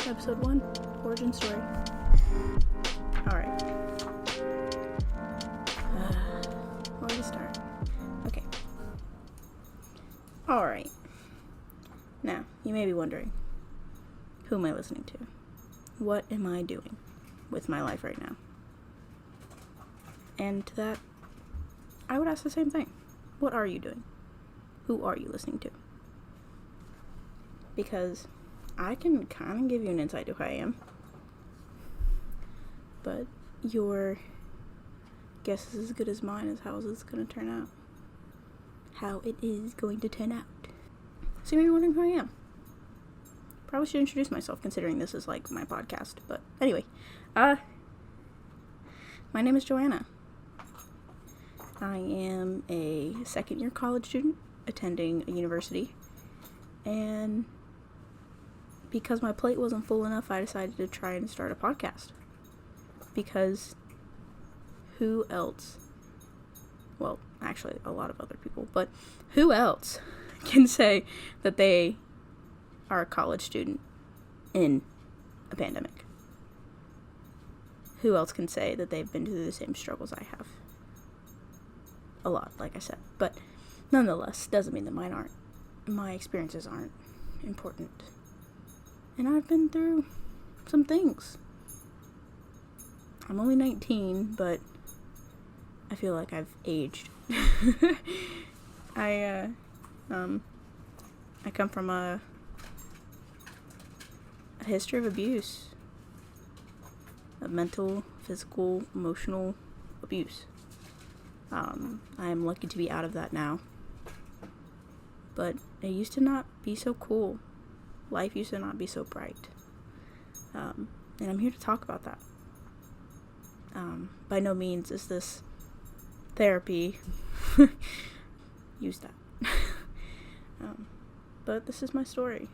Episode 1, origin story. Alright. Where to start? Okay. Alright. Now, you may be wondering, who am I listening to? What am I doing with my life right now? And to that, I would ask the same thing. What are you doing? Who are you listening to? Because I can kind of give you an insight to who I am. But your guess is as good as mine as how it's going to turn out. How it is going to turn out. So you may be wondering who I am. Probably should introduce myself considering this is like my podcast. But anyway, my name is Joanna. I am a second-year college student attending a university, and because my plate wasn't full enough, I decided to try and start a podcast. Because who else, well, actually a lot of other people, but who else can say that they are a college student in a pandemic? Who else can say that they've been through the same struggles I have? A lot, like I said, but nonetheless, doesn't mean that my experiences aren't important. And I've been through some things. I'm only 19, but I feel like I've aged. I come from a history of abuse. Of mental, physical, emotional abuse. I am lucky to be out of that now. But it used to not be so cool. Life used to not be so bright. And I'm here to talk about that. By no means is this therapy. Use that. But this is my story.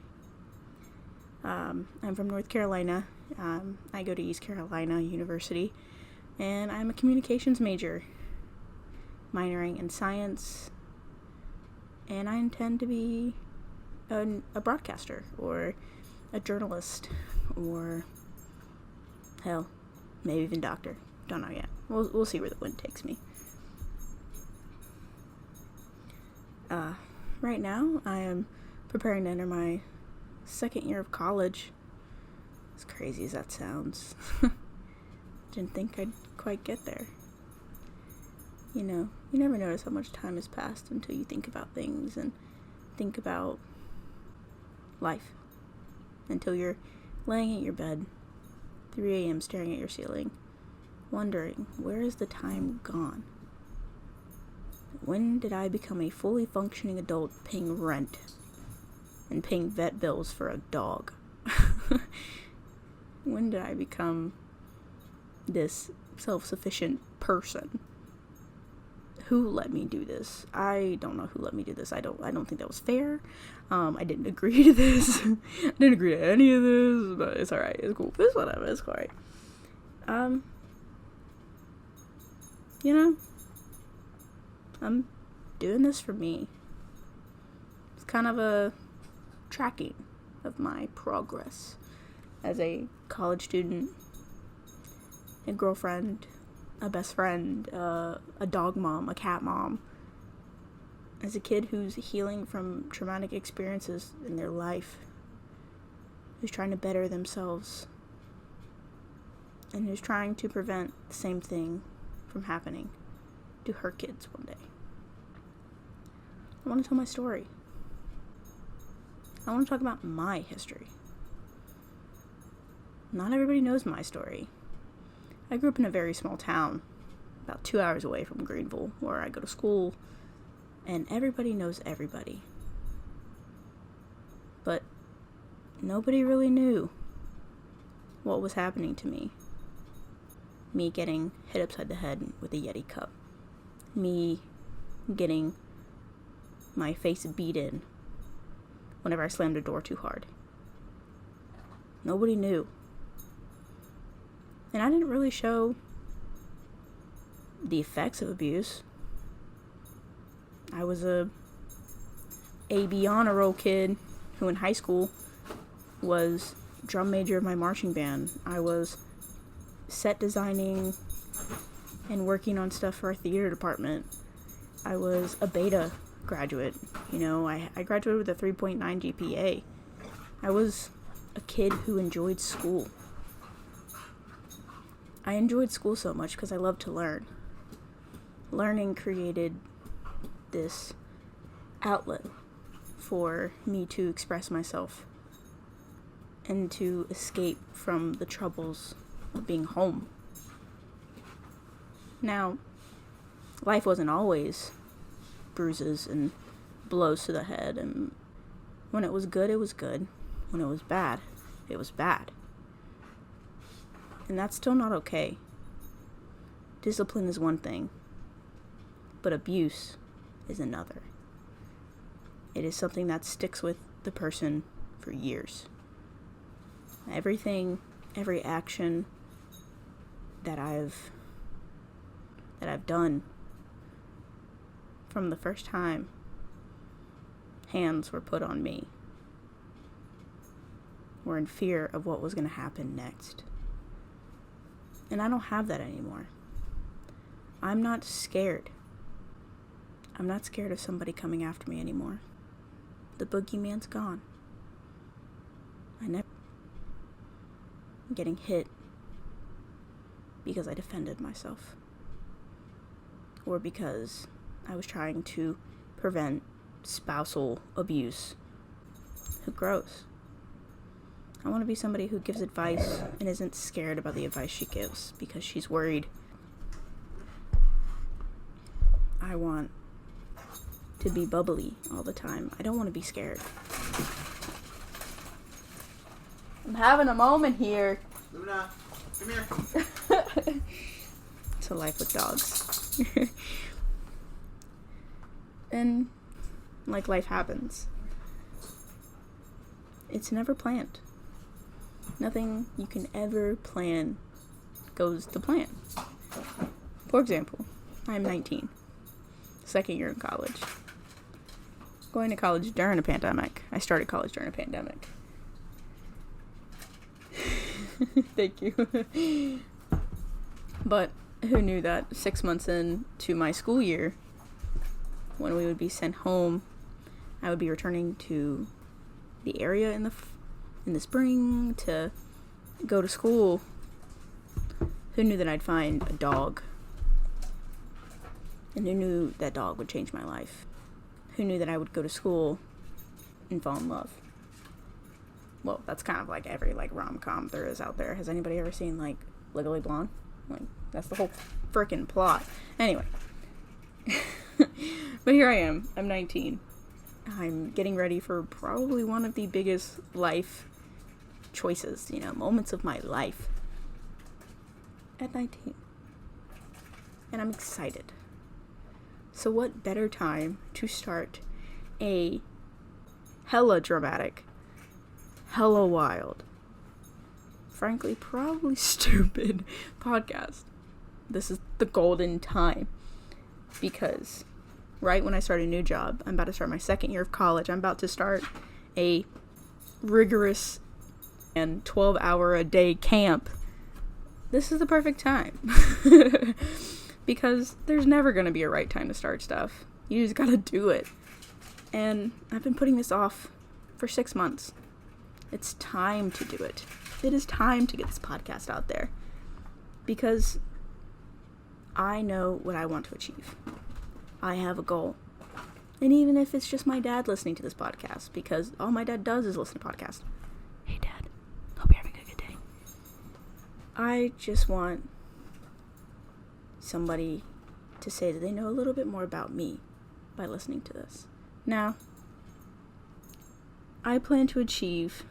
I'm from North Carolina. I go to East Carolina University. And I'm a communications major, minoring in science. And I intend to be a broadcaster, or a journalist, or hell, maybe even doctor. Don't know yet. We'll see where the wind takes me. Right now, I am preparing to enter my second year of college. As crazy as that sounds. Didn't think I'd quite get there. You know, you never notice how much time has passed until you think about things and think about life. Until you're laying at your bed, 3 a.m. staring at your ceiling, wondering, where is the time gone? When did I become a fully functioning adult paying rent and paying vet bills for a dog? When did I become this self-sufficient person? Who let me do this? I don't know who let me do this. I don't think that was fair. I didn't agree to this. I didn't agree to any of this, but it's alright. It's cool. It's whatever. It's alright. You know, I'm doing this for me. It's kind of a tracking of my progress as a college student, a girlfriend, a best friend, a dog mom, a cat mom. As a kid who's healing from traumatic experiences in their life, who's trying to better themselves, and who's trying to prevent the same thing from happening to her kids one day. I want to tell my story. I want to talk about my history. Not everybody knows my story. I grew up in a very small town, about 2 hours away from Greenville, where I go to school, and everybody knows everybody. But nobody really knew what was happening to me. Me getting hit upside the head with a Yeti cup. Me getting my face beat in whenever I slammed a door too hard. Nobody knew. And I didn't really show the effects of abuse. I was a AB honor roll kid who in high school was drum major of my marching band. I was set designing and working on stuff for our theater department. I was a beta graduate. I graduated with a 3.9 GPA. I was a kid who enjoyed school. I enjoyed school so much because I loved to learn. Learning created this outlet for me to express myself and to escape from the troubles of being home. Now, life wasn't always bruises and blows to the head, and when it was good, it was good. When it was bad, it was bad. And that's still not okay. Discipline is one thing, but abuse is another. It is something that sticks with the person for years. Every action that I've done from the first time hands were put on me were in fear of what was going to happen next. And I don't have that anymore. I'm not scared. I'm not scared of somebody coming after me anymore. The boogeyman's gone. I'm getting hit because I defended myself, or because I was trying to prevent spousal abuse. Who grows? I want to be somebody who gives advice and isn't scared about the advice she gives because she's worried. I want to be bubbly all the time. I don't want to be scared. I'm having a moment here. Luna, come here. It's a life with dogs. And like life happens, it's never planned. Nothing you can ever plan goes to plan. For example, I'm 19, second year in college. Going to college during a pandemic. I started college during a pandemic. Thank you. But who knew that 6 months into my school year, when we would be sent home, I would be returning to the area in the spring to go to school. Who knew that I'd find a dog? And who knew that dog would change my life? Who knew that I would go to school and fall in love? Well, that's kind of like every rom-com there is out there. Has anybody ever seen Legally Blonde? That's the whole freaking plot. Anyway. But here I am. I'm 19. I'm getting ready for probably one of the biggest life choices, moments of my life. At 19. And I'm excited. So what better time to start a hella dramatic, hella wild, frankly probably stupid podcast. This is the golden time, because right when I start a new job, I'm about to start my second year of college, I'm about to start a rigorous and 12-hour-a-day camp. This is the perfect time. Because there's never going to be a right time to start stuff. You just gotta do it. And I've been putting this off for 6 months. It's time to do it. It is time to get this podcast out there. Because I know what I want to achieve. I have a goal. And even if it's just my dad listening to this podcast, because all my dad does is listen to podcasts. Hey Dad, hope you're having a good day. I just want somebody to say that they know a little bit more about me by listening to this. Now, I plan to achieve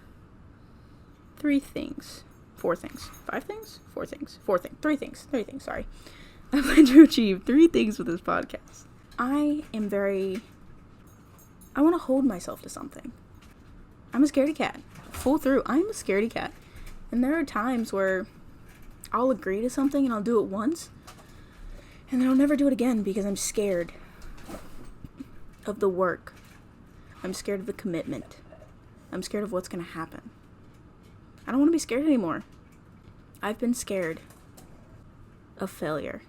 3 things. 4 things. 5 things? 4 things. 3 things. 3 things, sorry. I plan to achieve 3 things with this podcast. I want to hold myself to something. I'm a scaredy cat. Full through. I'm a scaredy cat. And there are times where I'll agree to something and I'll do it once, and then I'll never do it again because I'm scared of the work. I'm scared of the commitment. I'm scared of what's going to happen. I don't want to be scared anymore. I've been scared of failure,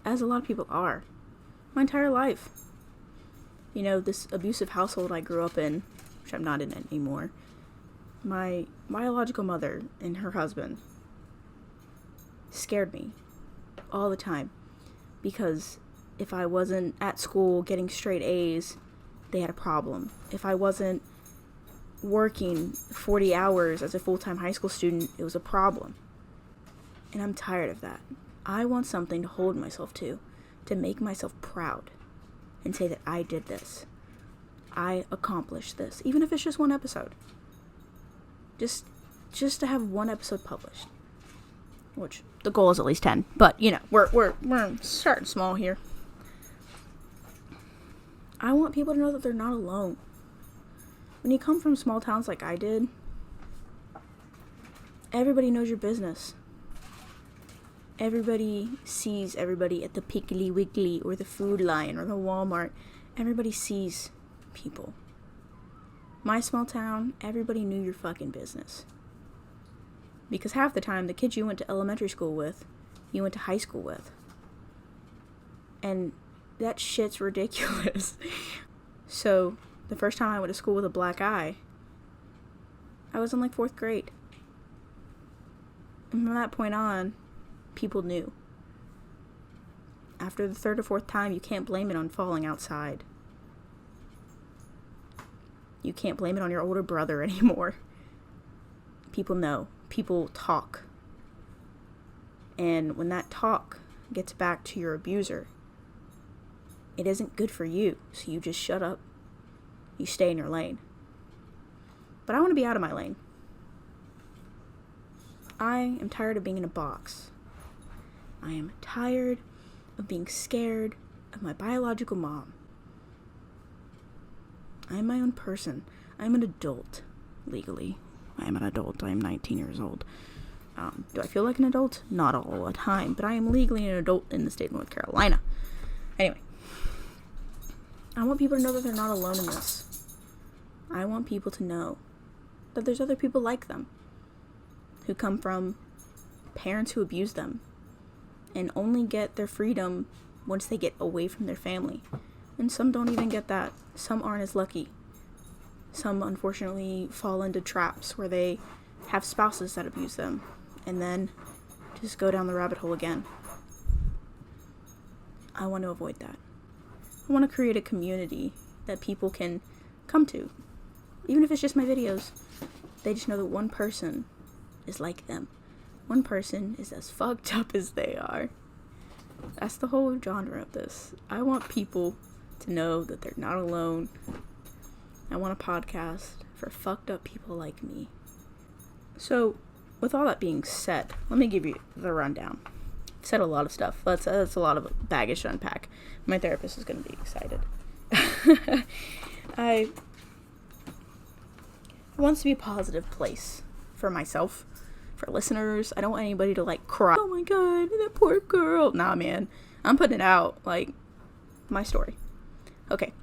as a lot of people are, my entire life. You know, this abusive household I grew up in, which I'm not in anymore, my biological mother and her husband scared me all the time, because if I wasn't at school getting straight A's, they had a problem. If I wasn't working 40 hours as a full-time high school student, it was a problem. And I'm tired of that. I want something to hold myself to make myself proud, and say that I did this. I accomplished this, even if it's just one episode. Just to have one episode published. Which, the goal is at least 10. But, you know, we're starting small here. I want people to know that they're not alone. When you come from small towns like I did, everybody knows your business. Everybody sees everybody at the Piggly Wiggly or the Food Lion or the Walmart. Everybody sees people. My small town, everybody knew your fucking business. Because half the time, the kids you went to elementary school with, you went to high school with. And that shit's ridiculous. So, the first time I went to school with a black eye, I was in like 4th grade. And from that point on, people knew. After the 3rd or 4th time, you can't blame it on falling outside. You can't blame it on your older brother anymore. People know. People talk. And when that talk gets back to your abuser, it isn't good for you. So you just shut up. You stay in your lane. But I want to be out of my lane. I am tired of being in a box. I am tired of being scared of my biological mom. I am my own person. I am an adult, legally. I am an adult. I am 19 years old. Do I feel like an adult? Not all the time, but I am legally an adult in the state of North Carolina. Anyway, I want people to know that they're not alone in this. I want people to know that there's other people like them who come from parents who abuse them and only get their freedom once they get away from their family. And some don't even get that. Some aren't as lucky. Some, unfortunately, fall into traps where they have spouses that abuse them and then just go down the rabbit hole again. I want to avoid that. I want to create a community that people can come to. Even if it's just my videos, they just know that one person is like them. One person is as fucked up as they are. That's the whole genre of this. I want people to know that they're not alone. I want a podcast for fucked up people like me. So, with all that being said, let me give you the rundown. I've said a lot of stuff. That's a lot of baggage to unpack. My therapist is going to be excited. I want this to be a positive place for myself, for listeners. I don't want anybody to like cry. Oh my god, that poor girl. Nah, man. I'm putting it out, like, my story. Okay.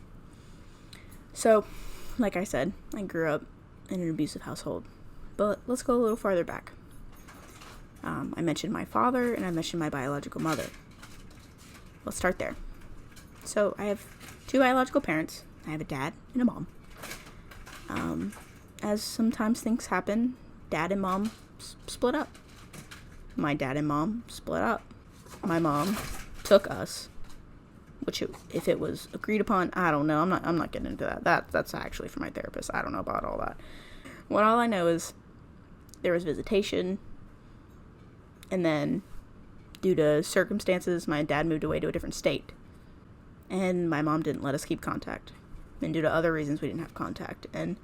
So, like I said, I grew up in an abusive household. But let's go a little farther back. I mentioned my father and I mentioned my biological mother. Let's start there. So, I have 2 biological parents. I have a dad and a mom. As sometimes things happen, dad and mom split up. My dad and mom split up. My mom took us, which if it was agreed upon, I don't know. I'm not getting into that. That's actually for my therapist. I don't know about all that. All I know is there was visitation, and then due to circumstances, my dad moved away to a different state, and my mom didn't let us keep contact, and due to other reasons, we didn't have contact. And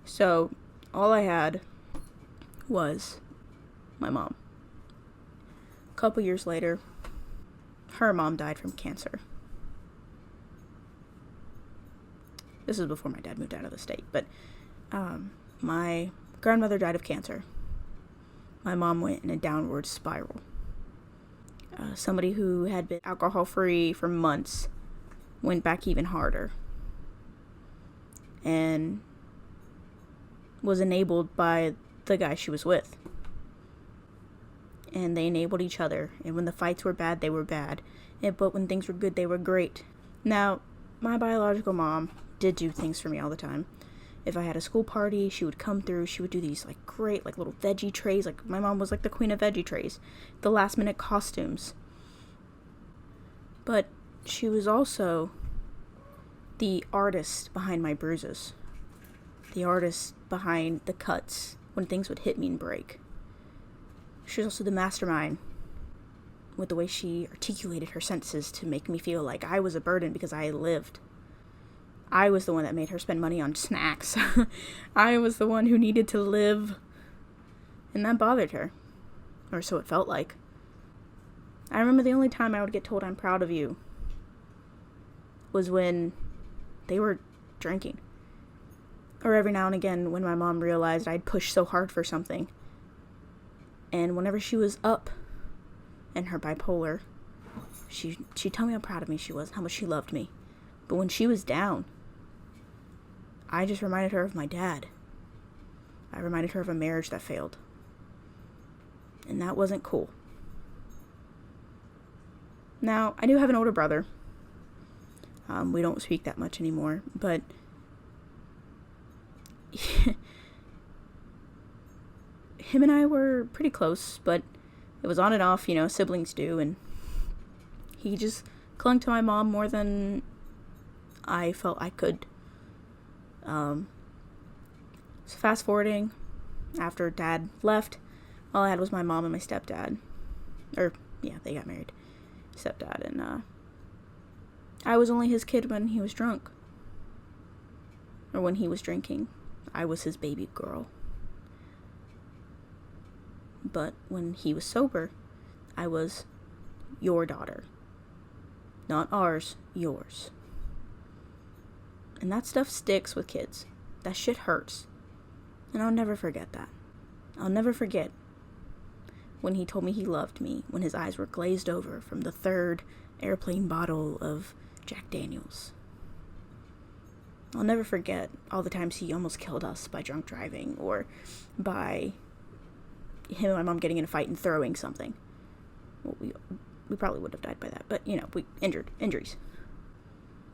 so all I had was my mom. A couple years later, her mom died from cancer. This is before my dad moved out of the state, but my grandmother died of cancer. My mom went in a downward spiral. Somebody who had been alcohol-free for months went back even harder and was enabled by the guy she was with. And they enabled each other. And when the fights were bad, they were bad. But when things were good, they were great. Now, my biological mom did do things for me all the time. If I had a school party, she would come through. She would do these like great like little veggie trays. Like my mom was like the queen of veggie trays. The last minute costumes. But she was also the artist behind my bruises. The artist behind the cuts when things would hit me and break. She was also the mastermind with the way she articulated her sentences to make me feel like I was a burden because I lived. I was the one that made her spend money on snacks. I was the one who needed to live. And that bothered her. Or so it felt like. I remember the only time I would get told I'm proud of you was when they were drinking. Or every now and again when my mom realized I'd pushed so hard for something. And whenever she was up in her bipolar, she'd tell me how proud of me she was, how much she loved me. But when she was down, I just reminded her of my dad. I reminded her of a marriage that failed. And that wasn't cool. Now, I do have an older brother. We don't speak that much anymore, but him and I were pretty close, but it was on and off, siblings do, and he just clung to my mom more than I felt I could. So fast forwarding, after Dad left, all I had was my mom and my stepdad. They got married. Stepdad, and I was only his kid when he was drunk. Or when he was drinking. I was his baby girl. But when he was sober, I was your daughter. Not ours, yours. And that stuff sticks with kids. That shit hurts. And I'll never forget that. I'll never forget when he told me he loved me, when his eyes were glazed over from the third airplane bottle of Jack Daniels. I'll never forget all the times he almost killed us by drunk driving, or by him and my mom getting in a fight and throwing something. Well, we probably would have died by that, but, we injuries.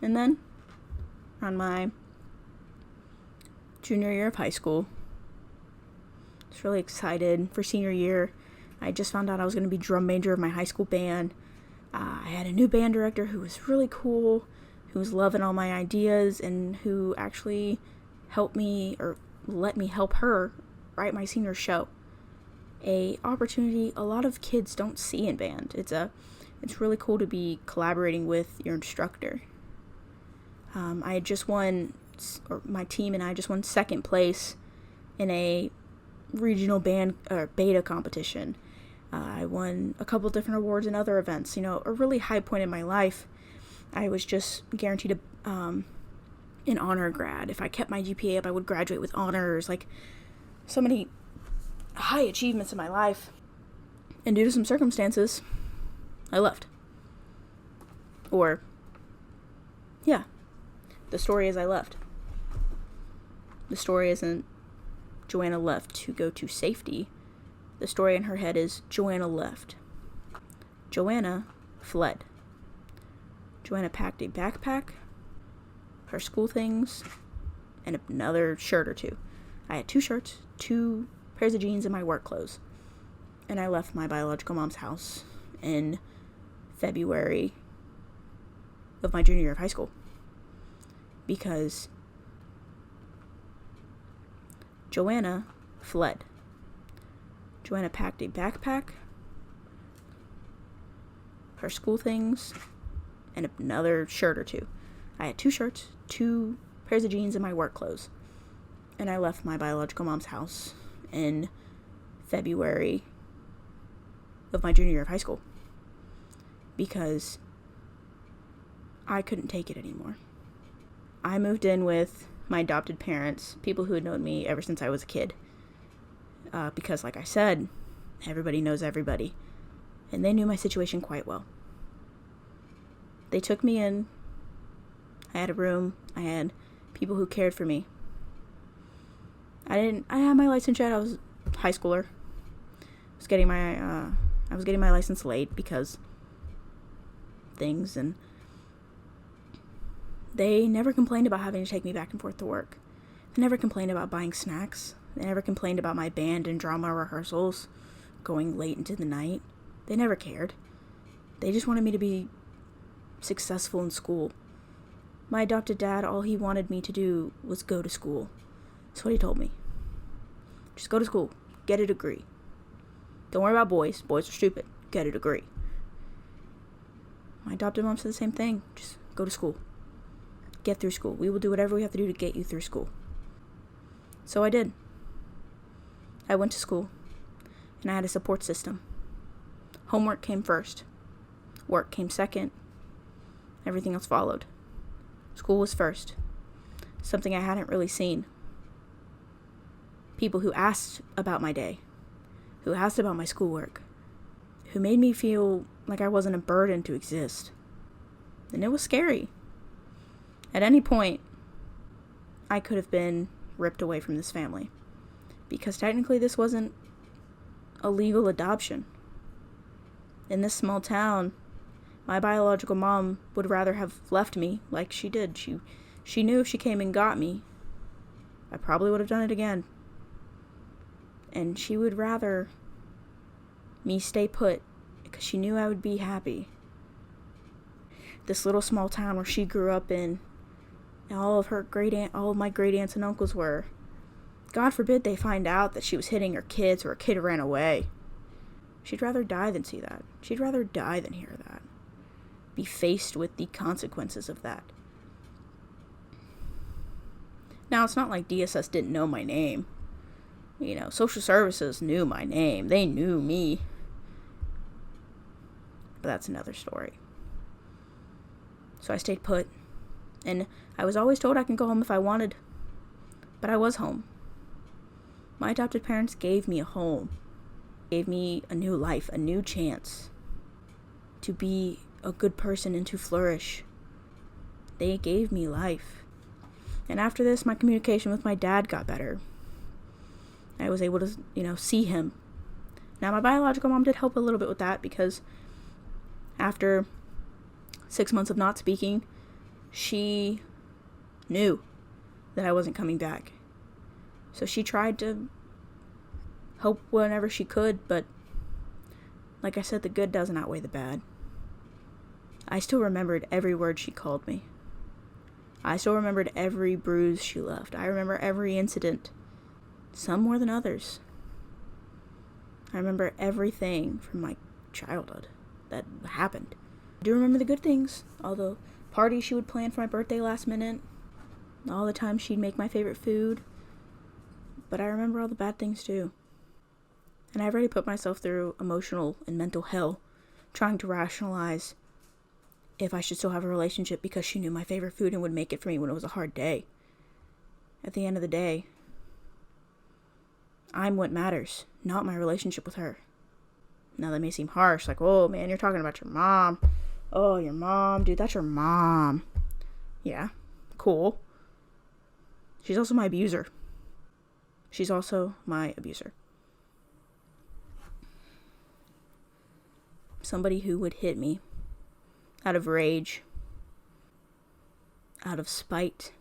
And then, on my junior year of high school, I was really excited for senior year. I just found out I was going to be drum major of my high school band. I had a new band director who was really cool, who was loving all my ideas, and who actually helped me, or let me help her, write my senior show. A opportunity a lot of kids don't see in band. It's really cool to be collaborating with your instructor. I had just won, or my team and I just won second place in a regional band or beta competition. I won a couple different awards and other events. A really high point in my life. I was just guaranteed an honor grad. If I kept my GPA up, I would graduate with honors. Like, so many high achievements in my life. And due to some circumstances, I left. Or, yeah, the story is I left. The story isn't Joanna left to go to safety. The story in her head is Joanna left. Joanna fled. Joanna packed a backpack, her school things, and another shirt or two. I had 2 shirts, 2 pairs of jeans, and my work clothes. And I left my biological mom's house in February of my junior year of high school. Because Joanna fled. Joanna packed a backpack, her school things, and another shirt or two. I had 2 shirts, 2 pairs of jeans, and my work clothes. And I left my biological mom's house in February of my junior year of high school. Because I couldn't take it anymore. I moved in with my adopted parents, people who had known me ever since I was a kid. Because, like I said, everybody knows everybody. And they knew my situation quite well. They took me in. I had a room. I had people who cared for me. I had my license yet. I was high schooler. I was getting my license late because things, and they never complained about having to take me back and forth to work. They never complained about buying snacks. They never complained about my band and drama rehearsals going late into the night. They never cared. They just wanted me to be successful in school. My adopted dad, all he wanted me to do was go to school. That's what he told me. Just go to school. Get a degree. Don't worry about boys. Boys are stupid. Get a degree. My adopted mom said the same thing. Just go to school. Get through school. We will do whatever we have to do to get you through school. So I did. I went to school, and I had a support system. Homework came first. Work came second. Everything else followed. School was first. Something I hadn't really seen. People who asked about my day, who asked about my schoolwork, who made me feel like I wasn't a burden to exist. And it was scary. At any point, I could have been ripped away from this family, because technically this wasn't a legal adoption. In this small town, my biological mom would rather have left me like she did. She knew if she came and got me, I probably would have done it again. And she would rather me stay put because she knew I would be happy. This little small town where she grew up in, and all of my great aunts and uncles were. God forbid they find out that she was hitting her kids or a kid ran away. She'd rather die than see that. She'd rather die than hear that. Be faced with the consequences of that. Now, it's not like DSS didn't know my name. Social services knew my name. They knew me. But that's another story. So I stayed put. And I was always told I can go home if I wanted. But I was home. My adopted parents gave me a home. Gave me a new life, a new chance to be a good person and to flourish. They gave me life. And after this, my communication with my dad got better. I was able to, see him. Now, my biological mom did help a little bit with that, because after 6 months of not speaking, she knew that I wasn't coming back. So she tried to help whenever she could, but like I said, the good doesn't outweigh the bad. I still remembered every word she called me. I still remembered every bruise she left. I remember every incident. Some more than others. I remember everything from my childhood that happened. I do remember the good things. All the parties she would plan for my birthday last minute. All the time she'd make my favorite food. But I remember all the bad things too. And I've already put myself through emotional and mental hell trying to rationalize if I should still have a relationship because she knew my favorite food and would make it for me when it was a hard day. At the end of the day, I'm what matters, not my relationship with her. Now that may seem harsh, like, oh man, you're talking about your mom. Oh, your mom, dude, that's your mom. Yeah, cool. She's also my abuser. Somebody who would hit me out of rage, out of spite,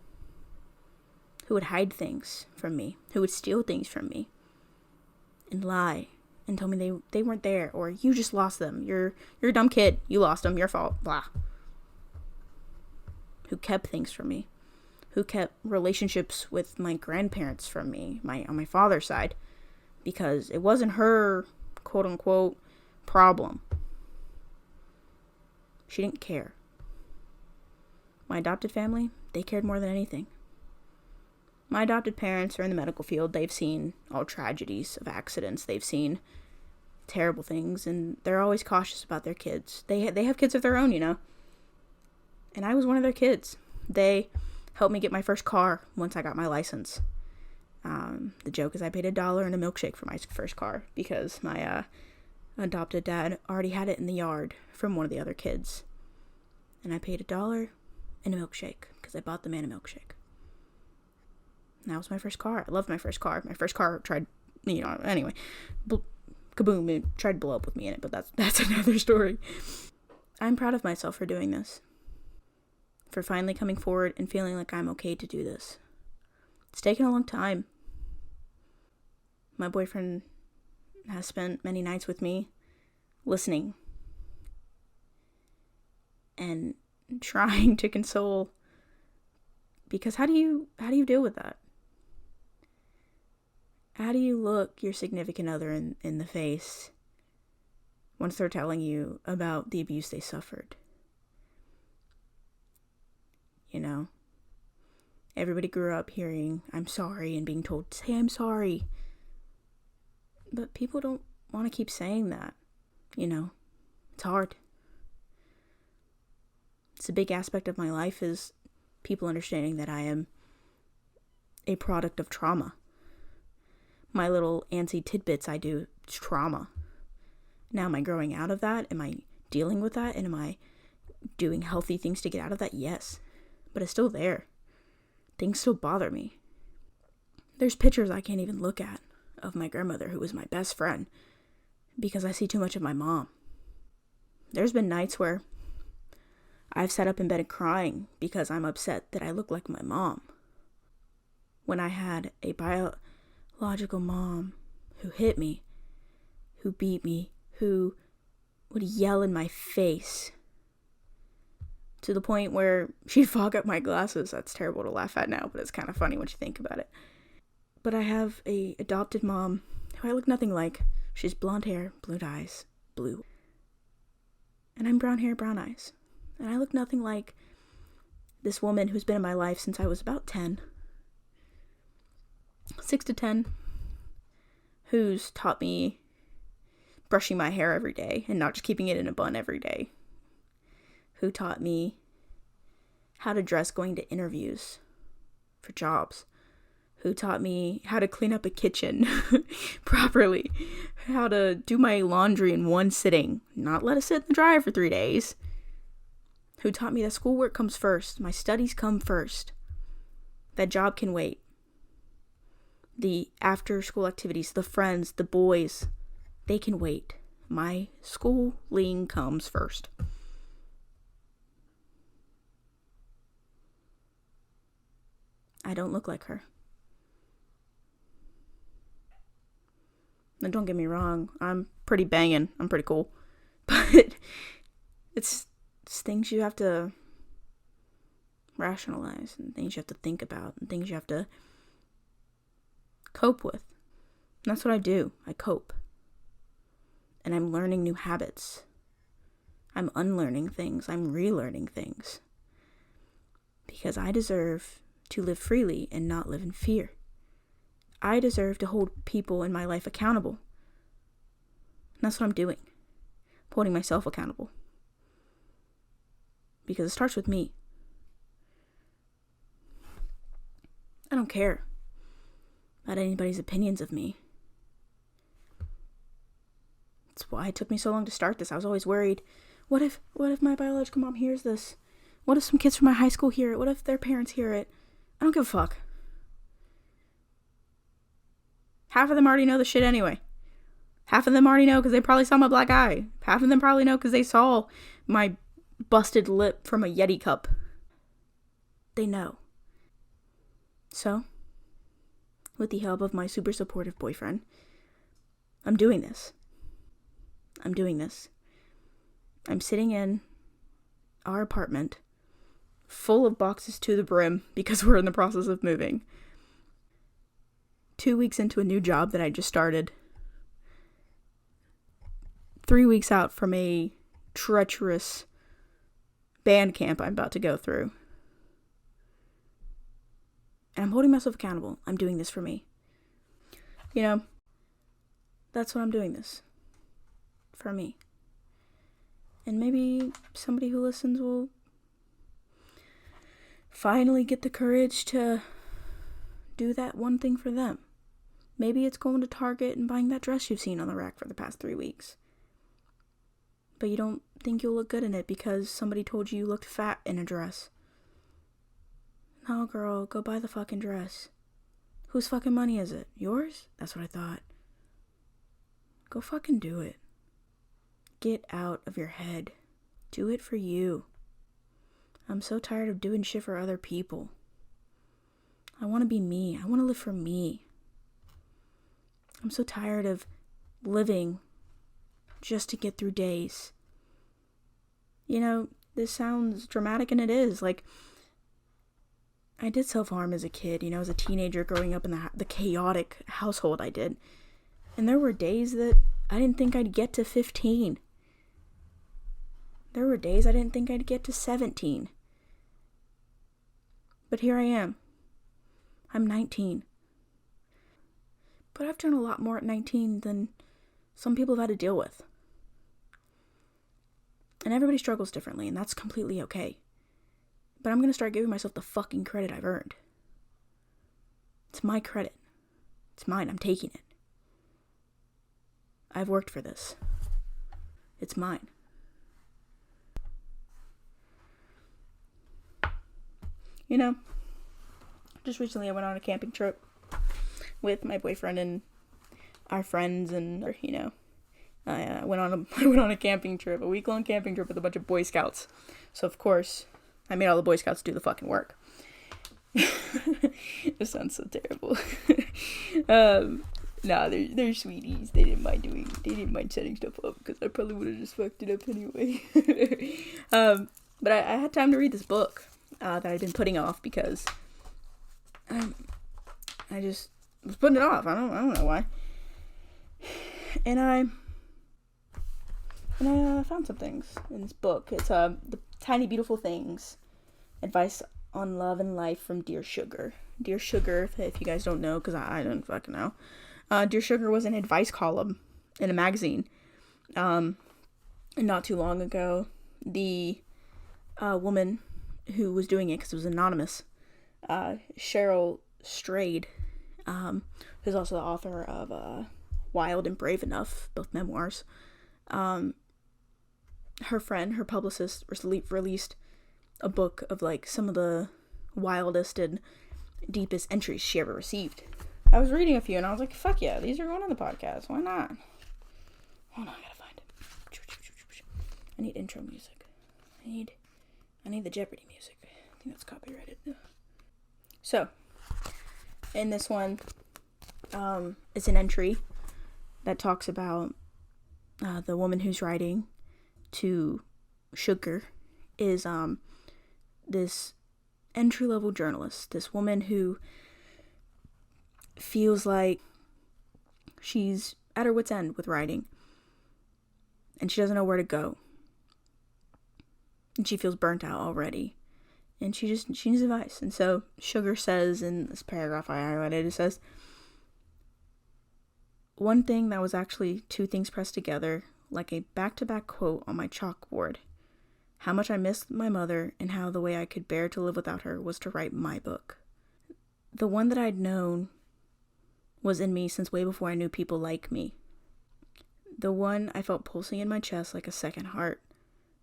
who would hide things from me, who would steal things from me, and lie, and tell me they weren't there, or you just lost them, you're a dumb kid, you lost them, your fault, blah. Who kept things from me, who kept relationships with my grandparents from me, on my father's side, because it wasn't her, quote unquote, problem. She didn't care. My adopted family, they cared more than anything. My adopted parents are in the medical field. They've seen all tragedies of accidents. They've seen terrible things, and they're always cautious about their kids. They have kids of their own, And I was one of their kids. They helped me get my first car once I got my license. The joke is I paid $1 and a milkshake for my first car because my adopted dad already had it in the yard from one of the other kids. And I paid $1 and a milkshake because I bought the man a milkshake. And that was my first car. I loved my first car. My first car tried anyway, kaboom, it tried to blow up with me in it, but that's another story. I'm proud of myself for doing this, for finally coming forward and feeling like I'm okay to do this. It's taken a long time. My boyfriend has spent many nights with me listening and trying to console, because how do you deal with that? How do you look your significant other in the face once they're telling you about the abuse they suffered? Everybody grew up hearing I'm sorry and being told, say I'm sorry. But people don't want to keep saying that. It's hard. It's a big aspect of my life, is people understanding that I am a product of trauma. My little antsy tidbits I do, it's trauma. Now, am I growing out of that? Am I dealing with that? And am I doing healthy things to get out of that? Yes. But it's still there. Things still bother me. There's pictures I can't even look at of my grandmother, who was my best friend, because I see too much of my mom. There's been nights where I've sat up in bed crying because I'm upset that I look like my mom, when I had a biological mom who hit me, who beat me, who would yell in my face to the point where she'd fog up my glasses. That's terrible to laugh at now, but it's kind of funny when you think about it. But I have a adopted mom who I look nothing like. She's blonde hair, blue eyes, blue. And I'm brown hair, brown eyes. And I look nothing like this woman who's been in my life since I was about 6 to 10, who's taught me brushing my hair every day and not just keeping it in a bun every day. Who taught me how to dress going to interviews for jobs. Who taught me how to clean up a kitchen properly. How to do my laundry in one sitting, not let it sit in the dryer for 3 days. Who taught me that schoolwork comes first, my studies come first. That job can wait. The after school activities, the friends, the boys, they can wait. My schooling comes first. I don't look like her. Now, don't get me wrong, I'm pretty banging. I'm pretty cool. But it's things you have to rationalize, and things you have to think about, and things you have to cope with. And that's what I do. I cope. And I'm learning new habits. I'm unlearning things. I'm relearning things. Because I deserve to live freely and not live in fear. I deserve to hold people in my life accountable. And that's what I'm doing. I'm holding myself accountable. Because it starts with me. I don't care about anybody's opinions of me. That's why it took me so long to start this. I was always worried. What if my biological mom hears this? What if some kids from my high school hear it? What if their parents hear it? I don't give a fuck. Half of them already know the shit anyway. Half of them already know because they probably saw my black eye. Half of them probably know because they saw my busted lip from a Yeti cup. They know. So, with the help of my super supportive boyfriend, I'm doing this. I'm sitting in our apartment, full of boxes to the brim because we're in the process of moving. 2 weeks into a new job that I just started. 3 weeks out from a treacherous band camp I'm about to go through. And I'm holding myself accountable. I'm doing this for me. That's what I'm doing this for me. And maybe somebody who listens will finally get the courage to do that one thing for them. Maybe it's going to Target and buying that dress you've seen on the rack for the past 3 weeks. But you don't think you'll look good in it because somebody told you looked fat in a dress. No, girl, go buy the fucking dress. Whose fucking money is it? Yours? That's what I thought. Go fucking do it. Get out of your head. Do it for you. I'm so tired of doing shit for other people. I want to be me. I want to live for me. I'm so tired of living just to get through days. You know, this sounds dramatic, and it is. Like, I did self-harm as a kid, you know, as a teenager growing up in the chaotic household I did. And there were days that I didn't think I'd get to 15. There were days I didn't think I'd get to 17. But here I am. I'm 19. But I've done a lot more at 19 than some people have had to deal with. And everybody struggles differently, and that's completely okay. But I'm going to start giving myself the fucking credit I've earned. It's my credit. It's mine. I'm taking it. I've worked for this. It's mine. You know, just recently I went on a camping trip with my boyfriend and our friends, and, you know, I went on a camping trip, a week-long camping trip with a bunch of Boy Scouts. So, of course, I made all the Boy Scouts do the fucking work. This sounds so terrible. Nah, they're sweeties. They didn't mind setting stuff up, because I probably would have just fucked it up anyway. But I had time to read this book that I'd been putting off because I just was putting it off. I don't know why. And I found some things in this book. It's The Tiny Beautiful Things, Advice on Love and Life from Dear Sugar. Dear Sugar, if you guys don't know, because I don't fucking know. Dear Sugar was an advice column in a magazine. Not too long ago, the woman who was doing it, because it was anonymous, Cheryl Strayed, who's also the author of Wild and Brave Enough, both memoirs. Her friend, her publicist, released a book of, like, some of the wildest and deepest entries she ever received. I was reading a few, and I was like, fuck yeah, these are going on the podcast. Why not? Hold on, I gotta find it. I need intro music. I need the Jeopardy music. I think that's copyrighted. So, in this one, it's an entry that talks about the woman who's writing to Sugar is this entry-level journalist, this woman who feels like she's at her wit's end with writing, and she doesn't know where to go, and she feels burnt out already, and she needs advice. And so Sugar says in this paragraph I highlighted, it says, one thing that was actually two things pressed together like a back-to-back quote on my chalkboard: how much I missed my mother, and how the way I could bear to live without her was to write my book. The one that I'd known was in me since way before I knew people like me. The one I felt pulsing in my chest like a second heart,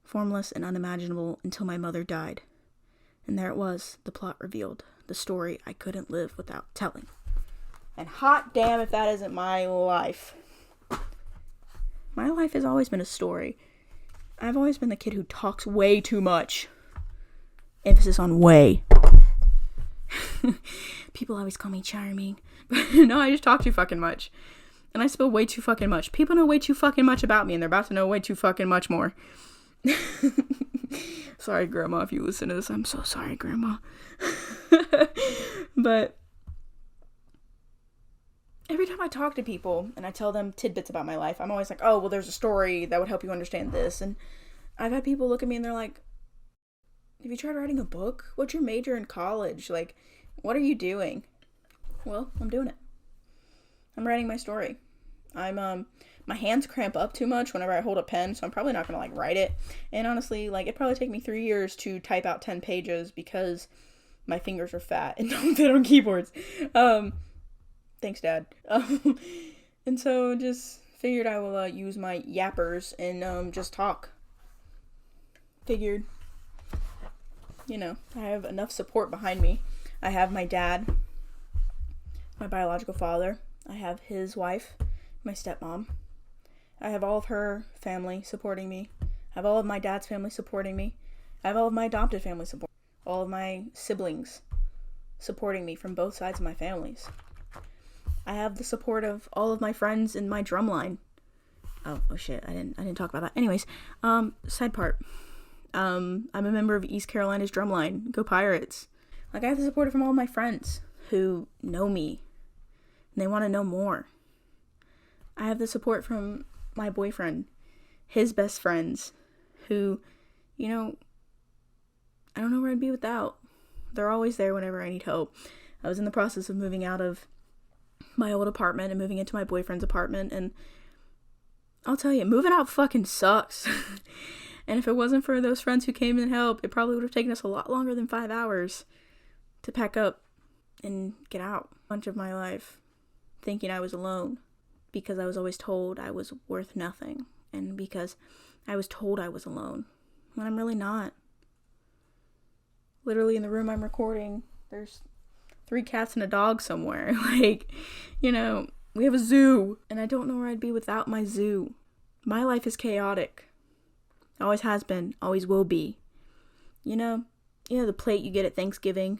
formless and unimaginable until my mother died. And there it was, the plot revealed, the story I couldn't live without telling. And hot damn if that isn't my life. My life has always been a story. I've always been the kid who talks way too much. Emphasis on way. People always call me charming. But no, I just talk too fucking much. And I spill way too fucking much. People know way too fucking much about me, and they're about to know way too fucking much more. Sorry, Grandma, if you listen to this. I'm so sorry, Grandma. But every time I talk to people and I tell them tidbits about my life, I'm always like, oh, well, there's a story that would help you understand this. And I've had people look at me and they're like, have you tried writing a book? What's your major in college? Like, what are you doing? Well, I'm doing it. I'm writing my story. My hands cramp up too much whenever I hold a pen, so I'm probably not gonna, write it. And honestly, it'd probably take me 3 years to type out 10 pages because my fingers are fat and don't fit on keyboards. Thanks, Dad. And so just figured I will use my yappers and just talk. Figured, I have enough support behind me. I have my dad, my biological father. I have his wife, my stepmom. I have all of her family supporting me. I have all of my dad's family supporting me. I have all of my adopted family supporting me. All of my siblings supporting me from both sides of my families. I have the support of all of my friends in my drumline. Oh shit, I didn't talk about that. Anyways, side part. I'm a member of East Carolina's drumline. Go Pirates. Like, I have the support from all my friends who know me and they want to know more. I have the support from my boyfriend, his best friends, who, you know, I don't know where I'd be without. They're always there whenever I need help. I was in the process of moving out of my old apartment and moving into my boyfriend's apartment, and I'll tell you, moving out fucking sucks. And if it wasn't for those friends who came and helped, it probably would have taken us a lot longer than 5 hours to pack up and get out. A bunch of my life thinking I was alone because I was always told I was worth nothing, and because I was told I was alone when I'm really not. Literally in the room I'm recording, there's 3 cats and a dog somewhere. Like, you know, we have a zoo, and I don't know where I'd be without my zoo. My life is chaotic. Always has been, always will be. You know the plate you get at Thanksgiving,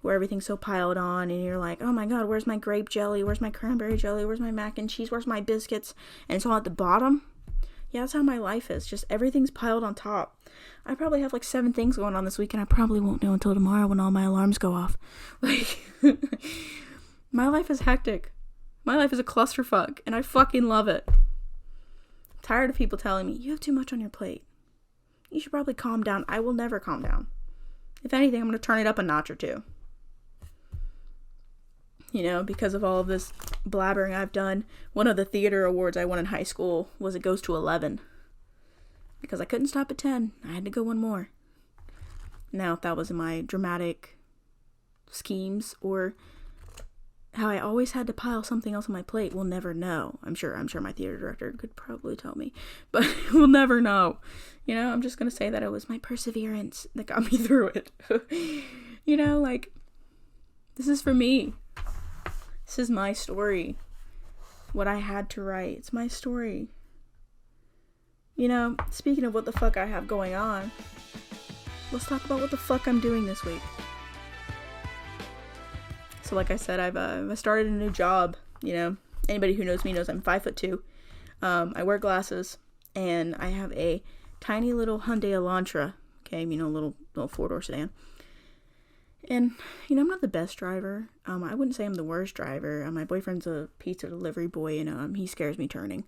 where everything's so piled on, and you're like, oh my god, where's my grape jelly? Where's my cranberry jelly? Where's my mac and cheese? Where's my biscuits? And it's all at the bottom. Yeah, that's how my life is. Just everything's piled on top. I probably have like 7 things going on this week, and I probably won't know until tomorrow when all my alarms go off. Like, my life is hectic. My life is a clusterfuck, and I fucking love it. I'm tired of people telling me, you have too much on your plate. You should probably calm down. I will never calm down. If anything, I'm going to turn it up a notch or 2. You know, because of all of this blabbering I've done. One of the theater awards I won in high school was It Goes to 11. Because I couldn't stop at 10. I had to go one more. Now, if that was in my dramatic schemes or how I always had to pile something else on my plate, we'll never know. I'm sure my theater director could probably tell me. But we'll never know. You know, I'm just going to say that it was my perseverance that got me through it. You know, like, this is for me. This is my story. What I had to write. It's my story. You know, speaking of what the fuck I have going on, let's talk about what the fuck I'm doing this week. So like I said, I've started a new job. You know, anybody who knows me knows I'm 5'2". I wear glasses, and I have a tiny little Hyundai Elantra. Okay, you know, little 4-door sedan. And, you know, I'm not the best driver. I wouldn't say I'm the worst driver. My boyfriend's a pizza delivery boy, and he scares me turning.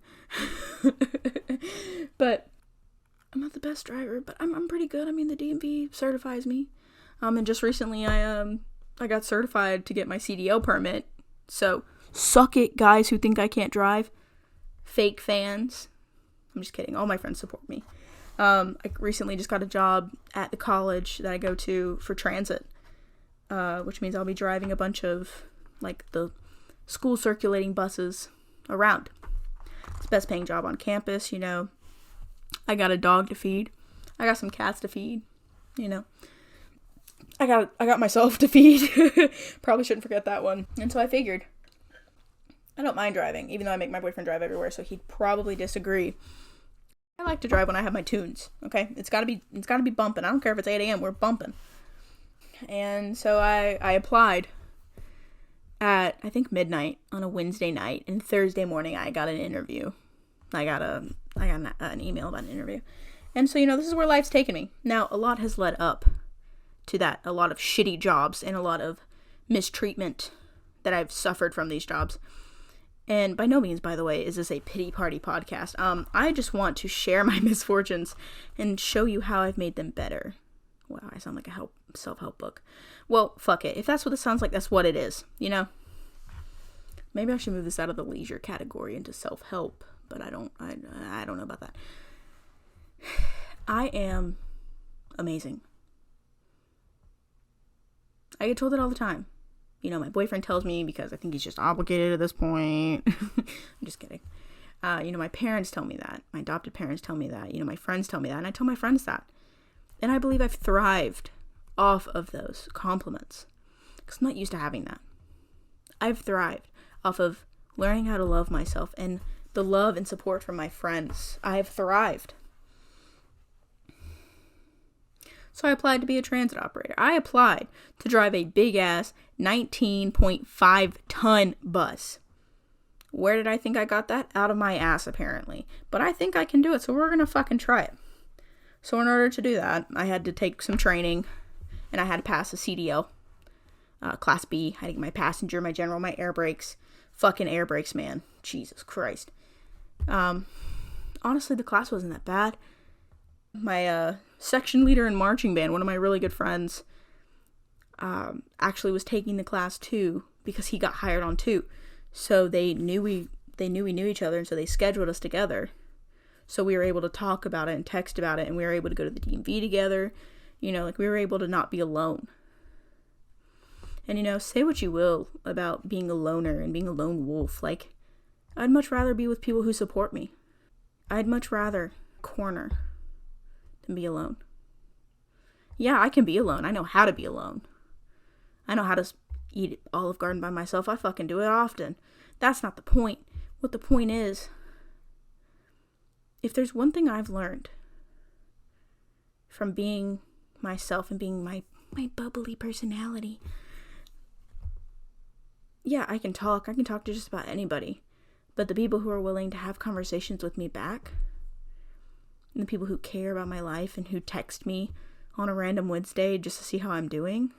But I'm not the best driver, but I'm pretty good. I mean, the DMV certifies me. And just recently I got certified to get my CDL permit. So, suck it, guys who think I can't drive. Fake fans. I'm just kidding. All my friends support me. I recently just got a job at the college that I go to for transit. Which means I'll be driving a bunch of, like, the school circulating buses around. It's the best paying job on campus, you know. I got a dog to feed. I got some cats to feed, you know. I got myself to feed. Probably shouldn't forget that one. And so I figured, I don't mind driving, even though I make my boyfriend drive everywhere, so he'd probably disagree. I like to drive when I have my tunes, okay? It's gotta be bumping. I don't care if it's 8 a.m., we're bumping. And so I applied at, I think, midnight on a Wednesday night, and Thursday morning I got an interview. I got an email about an interview. And so, you know, this is where life's taken me. Now, a lot has led up to that. A lot of shitty jobs and a lot of mistreatment that I've suffered from these jobs. And by no means, by the way, is this a pity party podcast. I just want to share my misfortunes and show you how I've made them better. Wow, I sound like a self-help book. Well, fuck it. If that's what it sounds like, that's what it is, you know? Maybe I should move this out of the leisure category into self-help, but I don't know about that. I am amazing. I get told it all the time. You know, my boyfriend tells me because I think he's just obligated at this point. I'm just kidding. You know, my parents tell me that. My adopted parents tell me that. You know, my friends tell me that. And I tell my friends that. And I believe I've thrived off of those compliments. Because I'm not used to having that. I've thrived off of learning how to love myself and the love and support from my friends. I have thrived. So I applied to be a transit operator. I applied to drive a big ass 19.5 ton bus. Where did I think I got that? Out of my ass, apparently. But I think I can do it, so we're gonna fucking try it. So in order to do that, I had to take some training, and I had to pass a CDL. Class B. I had to get my passenger, my general, my air brakes. Fucking air brakes, man. Jesus Christ. Honestly, the class wasn't that bad. My section leader in marching band, one of my really good friends, actually was taking the class too, because he got hired on too. So they knew we knew each other, and so they scheduled us together. So we were able to talk about it and text about it, and we were able to go to the DMV together. You know, like, we were able to not be alone. And, you know, say what you will about being a loner and being a lone wolf. Like, I'd much rather be with people who support me. I'd much rather corner than be alone. Yeah, I can be alone. I know how to be alone. I know how to eat Olive Garden by myself. I fucking do it often. That's not the point. What the point is, if there's one thing I've learned from being myself and being my bubbly personality, yeah, I can talk to just about anybody, but the people who are willing to have conversations with me back, and the people who care about my life and who text me on a random Wednesday just to see how I'm doing,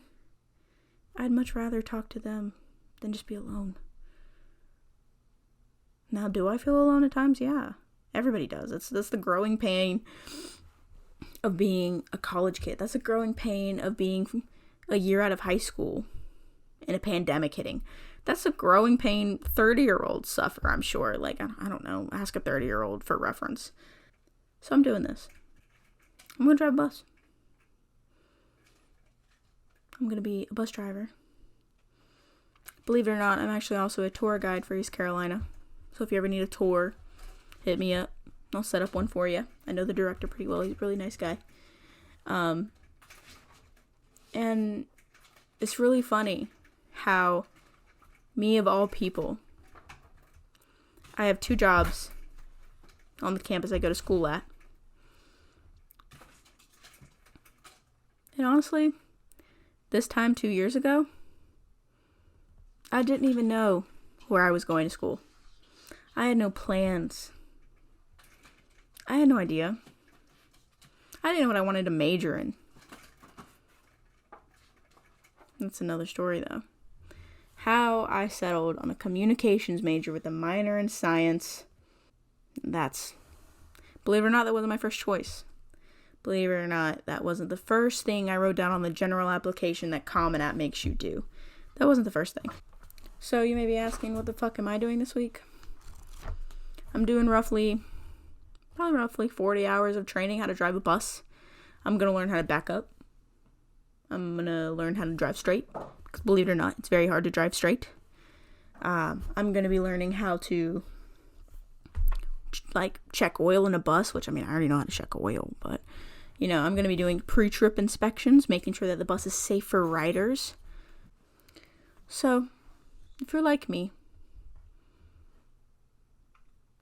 I'd much rather talk to them than just be alone. Now, do I feel alone at times? Yeah, everybody does. That's the growing pain of being a college kid. That's the growing pain of being a year out of high school and a pandemic hitting. That's a growing pain 30-year-olds suffer, I'm sure. Like, I don't know. Ask a 30-year-old for reference. So I'm doing this. I'm going to drive a bus. I'm going to be a bus driver. Believe it or not, I'm actually also a tour guide for East Carolina. So if you ever need a tour, hit me up. I'll set up one for you. I know the director pretty well. He's a really nice guy. And it's really funny how me, of all people, I have 2 jobs on the campus I go to school at. And honestly, this time 2 years ago, I didn't even know where I was going to school. I had no plans. I had no idea. I didn't know what I wanted to major in. That's another story, though. How I settled on a communications major with a minor in science. Believe it or not, that wasn't my first choice. Believe it or not, that wasn't the first thing I wrote down on the general application that Common App makes you do. That wasn't the first thing. So you may be asking, what the fuck am I doing this week? I'm doing probably 40 hours of training how to drive a bus. I'm going to learn how to back up. I'm going to learn how to drive straight. Because believe it or not, it's very hard to drive straight. I'm going to be learning how to check oil in a bus, which, I mean, I already know how to check oil, but, you know, I'm going to be doing pre-trip inspections, making sure that the bus is safe for riders. So, if you're like me,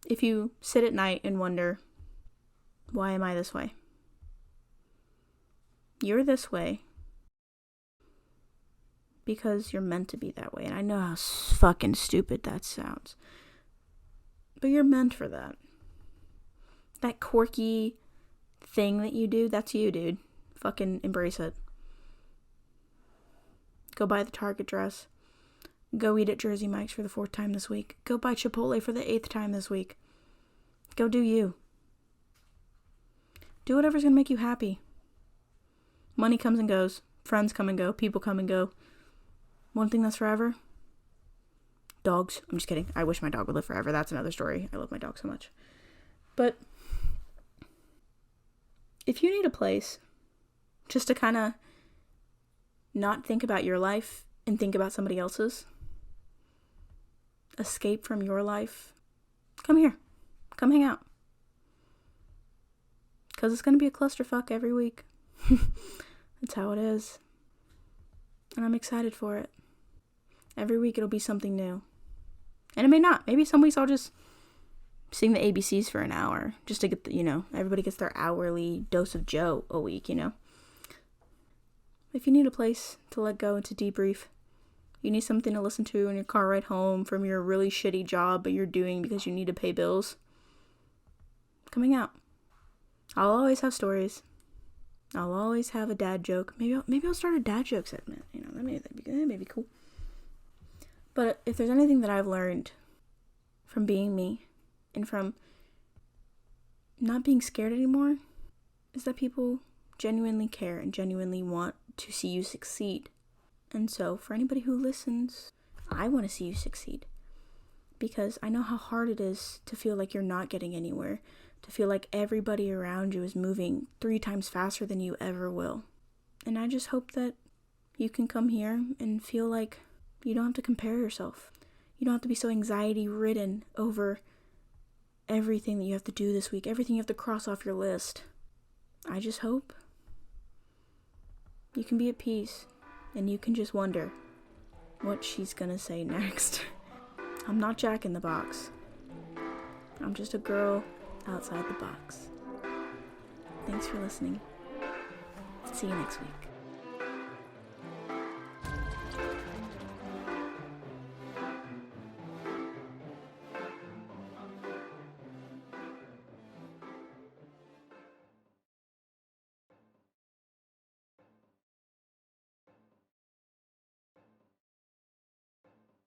if you sit at night and wonder, why am I this way? You're this way because you're meant to be that way. And I know how fucking stupid that sounds. But you're meant for that. That quirky thing that you do, that's you, dude. Fucking embrace it. Go buy the Target dress. Go eat at Jersey Mike's for the 4th time this week. Go buy Chipotle for the 8th time this week. Go do you. Do whatever's gonna make you happy. Money comes and goes. Friends come and go. People come and go. One thing that's forever? Dogs. I'm just kidding. I wish my dog would live forever. That's another story. I love my dog so much. But if you need a place just to kind of not think about your life and think about somebody else's, escape from your life, come here. Come hang out. Because it's going to be a clusterfuck every week. That's how it is. And I'm excited for it. Every week it'll be something new. And it may not. Maybe some weeks I'll just sing the ABCs for an hour just to get everybody gets their hourly dose of Joe a week, If you need a place to let go and to debrief, you need something to listen to in your car ride home from your really shitty job but you're doing because you need to pay bills, coming out. I'll always have stories. I'll always have a dad joke. Maybe I'll start a dad joke segment. That may be cool. But if there's anything that I've learned from being me and from not being scared anymore, is that people genuinely care and genuinely want to see you succeed. And so for anybody who listens, I want to see you succeed. Because I know how hard it is to feel like you're not getting anywhere, to feel like everybody around you is moving 3 times faster than you ever will. And I just hope that you can come here and feel like you don't have to compare yourself. You don't have to be so anxiety-ridden over everything that you have to do this week, everything you have to cross off your list. I just hope you can be at peace and you can just wonder what she's gonna say next. I'm not Jack in the Box. I'm just a girl outside the box. Thanks for listening. See you next week.